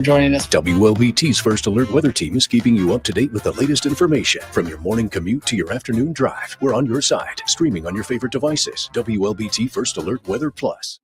Joining us. WLBT's First Alert Weather Team is keeping you up to date with the latest information. From your morning commute to your afternoon drive, we're on your side, streaming on your favorite devices. WLBT First Alert Weather Plus.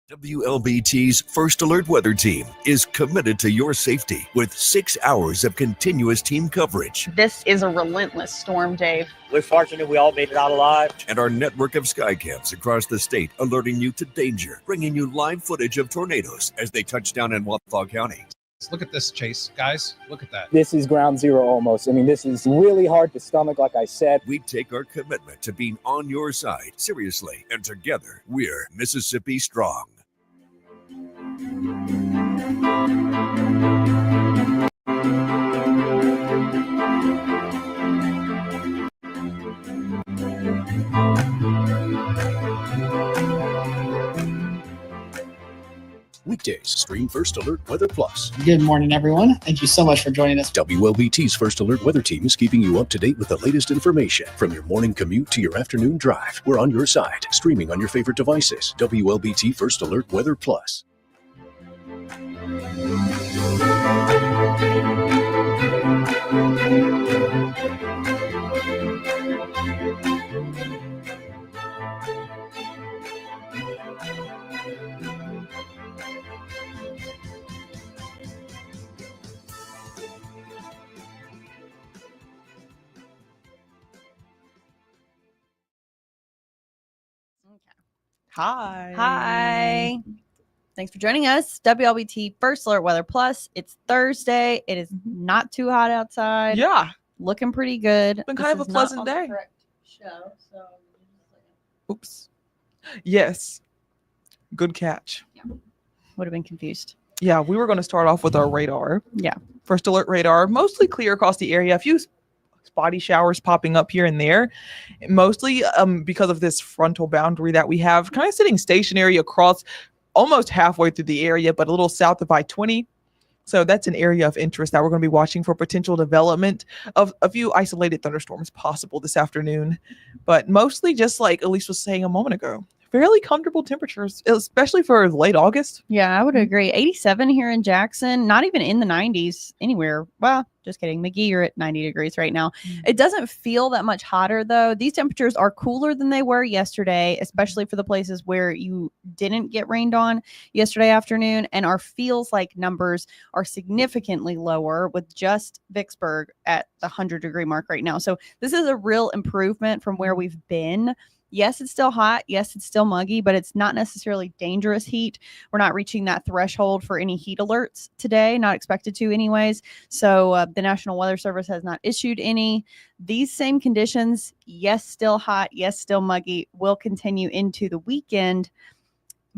WLBT's First Alert Weather Team is committed to your safety with 6 hours of continuous team coverage. This is a relentless storm, Dave. We're fortunate we all made it out alive. And our network of skycams across the state alerting you to danger, bringing you live footage of tornadoes as they touch down in Wathau County. Look at this, Chase. Guys, look at that. This is ground zero almost. I mean, this is really hard to stomach, like I said. We take our commitment to being on your side seriously, and together we're Mississippi Strong. Weekdays, stream First Alert Weather Plus. Good morning, everyone. Thank you so much for joining us. WLBT's First Alert Weather Team is keeping you up to date with the latest information. From your morning commute to your afternoon drive, we're on your side, streaming on your favorite devices. WLBT First Alert Weather Plus. Hi. Thanks for joining us. WLBT First Alert Weather Plus. It's Thursday. It is not too hot outside. Yeah. Looking pretty good. Been kind of a pleasant day. Show, so. Oops. Yes. Good catch. Yeah. Would have been confused. Yeah, we were going to start off with our radar. Yeah. First alert radar, mostly clear across the area. A few spotty showers popping up here and there, mostly because of this frontal boundary that we have, kind of sitting stationary across almost halfway through the area, but a little south of I-20. So that's an area of interest that we're going to be watching for potential development of a few isolated thunderstorms possible this afternoon. But mostly just like Elise was saying a moment ago, fairly comfortable temperatures, especially for late August. Yeah, I would agree. 87 here in Jackson, not even in the 90s anywhere. Well, just kidding. McGee, you're at 90 degrees right now. It doesn't feel that much hotter, though. These temperatures are cooler than they were yesterday, especially for the places where you didn't get rained on yesterday afternoon. And our feels like numbers are significantly lower, with just Vicksburg at the 100-degree mark right now. So this is a real improvement from where we've been. Yes, it's still hot. Yes, it's still muggy, but it's not necessarily dangerous heat. We're not reaching that threshold for any heat alerts today, not expected to anyways. So the National Weather Service has not issued any. These same conditions, yes, still hot, yes, still muggy, will continue into the weekend,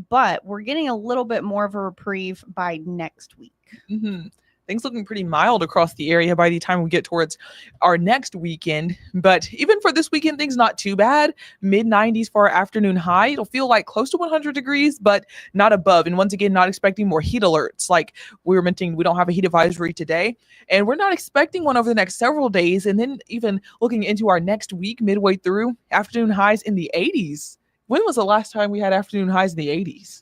but we're getting a little bit more of a reprieve by next week. Mm-hmm. Things looking pretty mild across the area by the time we get towards our next weekend. But even for this weekend, things not too bad. Mid-90s for our afternoon high. It'll feel like close to 100 degrees, but not above. And once again, not expecting more heat alerts. Like we were mentioning, we don't have a heat advisory today. And we're not expecting one over the next several days. And then even looking into our next week, midway through, afternoon highs in the 80s. When was the last time we had afternoon highs in the 80s?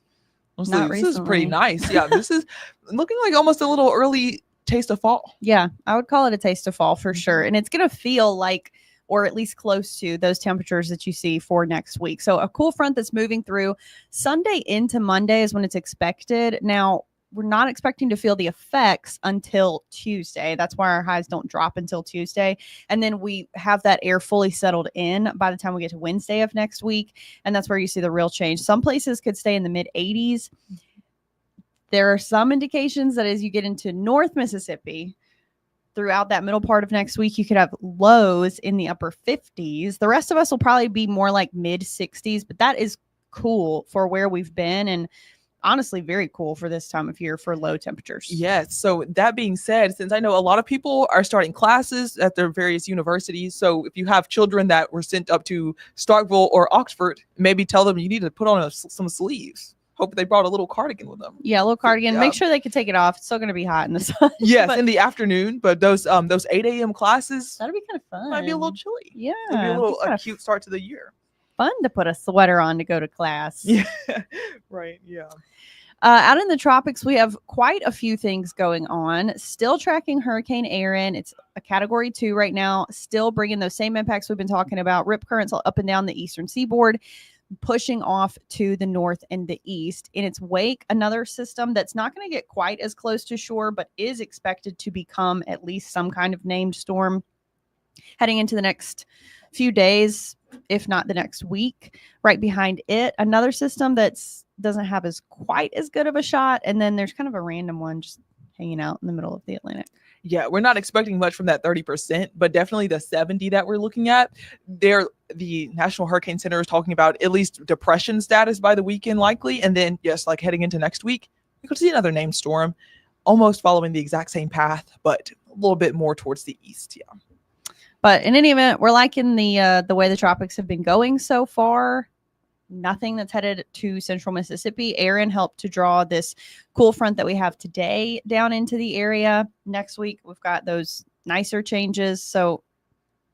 This is pretty nice. Yeah, this is looking like almost a little early taste of fall. Yeah, I would call it a taste of fall for sure. And it's going to feel like, or at least close to, those temperatures that you see for next week. So a cool front that's moving through Sunday into Monday is when it's expected. Now, we're not expecting to feel the effects until Tuesday. That's why our highs don't drop until Tuesday. And then we have that air fully settled in by the time we get to Wednesday of next week. And that's where you see the real change. Some places could stay in the mid 80s. There are some indications that as you get into North Mississippi, throughout that middle part of next week, you could have lows in the upper 50s. The rest of us will probably be more like mid 60s, but that is cool for where we've been. And honestly, very cool for this time of year for low temperatures. Yes. So that being said, since I know a lot of people are starting classes at their various universities, so if you have children that were sent up to Starkville or Oxford, maybe tell them you need to put on some sleeves. Hope they brought a little cardigan with them. Yeah, a little cardigan. Yeah. Make sure they can take it off. It's still going to be hot in the sun. Yes, but in the afternoon. But those 8 a.m. classes that'd be kind of fun. might be a little chilly. Yeah. It'll be a little kinda cute start to the year. fun to put a sweater on to go to class. Yeah. Right. Yeah. Out in the tropics, we have quite a few things going on. Still tracking Hurricane Erin. It's a category 2 right now. Still bringing those same impacts we've been talking about. Rip currents up and down the eastern seaboard, pushing off to the north and the east. In its wake, another system that's not going to get quite as close to shore, but is expected to become at least some kind of named storm heading into the next few days, if not the next week. Right behind it, another system that's doesn't have quite as good of a shot, and then there's kind of a random one just hanging out in the middle of the Atlantic. Yeah, we're not expecting much from that 30%, but definitely the 70 that we're looking at. The National Hurricane Center is talking about at least depression status by the weekend likely, and then yes, like heading into next week, we could see another named storm, almost following the exact same path, but a little bit more towards the east. Yeah. But in any event, we're liking the way the tropics have been going so far. Nothing that's headed to central Mississippi. Erin helped to draw this cool front that we have today down into the area. Next week, we've got those nicer changes. So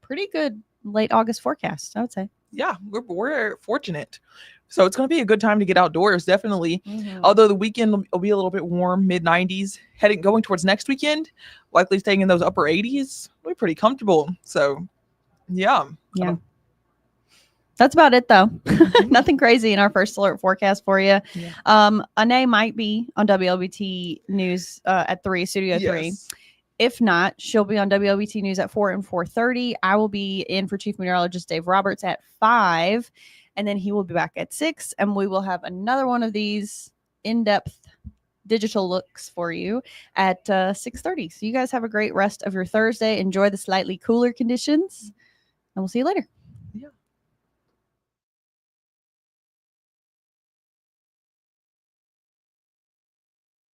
pretty good late August forecast, I would say. Yeah, we're fortunate. So it's going to be a good time to get outdoors, definitely. Although the weekend will be a little bit warm, mid-90s. Going towards next weekend, likely staying in those upper 80s. We're pretty comfortable. So, yeah. Yeah. That's about it, though. Nothing crazy in our first alert forecast for you. Yeah. Annea might be on WLBT News at 3, Studio 3. Yes. If not, she'll be on WLBT News at 4 and 4:30. I will be in for Chief Meteorologist Dave Roberts at 5, and then he will be back at 6, and we will have another one of these in-depth digital looks for you at 6:30. So you guys have a great rest of your Thursday. Enjoy the slightly cooler conditions, and we'll see you later.